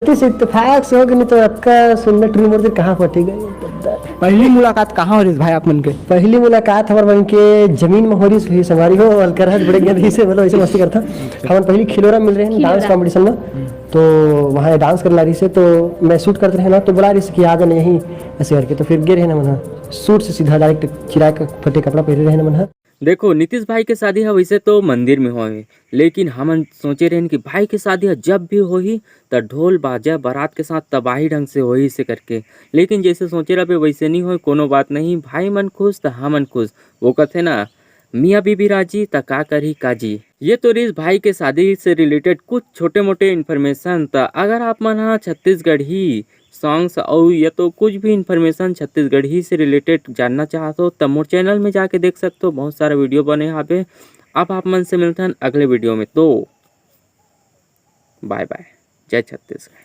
इस इत्तेफाक से हो कि नहीं तो आपका सुनना ट्रू मोर कहाँ पहुंची गई। पहली मुलाकात कहाँ हो रही भाई आप मन के? पहली मुलाकात हमारे बन के जमीन में हो रही हुई संवारी हो और कर बड़े गए से मतलब ऐसे मस्ती करता हम पहली खिलोरा मिल रहे हैं डांस कंपटीशन में। तो वहाँ डांस कर ला रही से तो मैं शूट करते रहे ना तो बुला रही से कि आ जाना यहीं ऐसे करके तो फिर गे रहे ना मन शूट से सीधा डायरेक्ट चिरा के फटे कपड़ा पहने रहे ना मन। देखो नीतीश भाई के शादी है वैसे तो मंदिर में होए, लेकिन हम सोचे रहे कि भाई की शादी है जब भी होही तो ढोल बाजा बारात के साथ तबाही ढंग से होही से करके। लेकिन जैसे सोचे रहे वैसे नहीं हो, कोनो बात नहीं, भाई मन खुश तो हमन खुश। वो कहते ना मियाँ बीबी राजी त का करी काजी। ये तो रिस भाई के शादी से रिलेटेड कुछ छोटे मोटे इन्फॉर्मेशन था। अगर आप मन हाँ छत्तीसगढ़ी सॉन्ग्स और या तो कुछ भी इन्फॉर्मेशन छत्तीसगढ़ी से रिलेटेड जानना चाहते हो तब मोर चैनल में जाके देख सकते हो, बहुत सारा वीडियो बने यहाँ पे। अब आप मन से मिलते हैं अगले वीडियो में, तो बाय बाय, जय छत्तीसगढ़।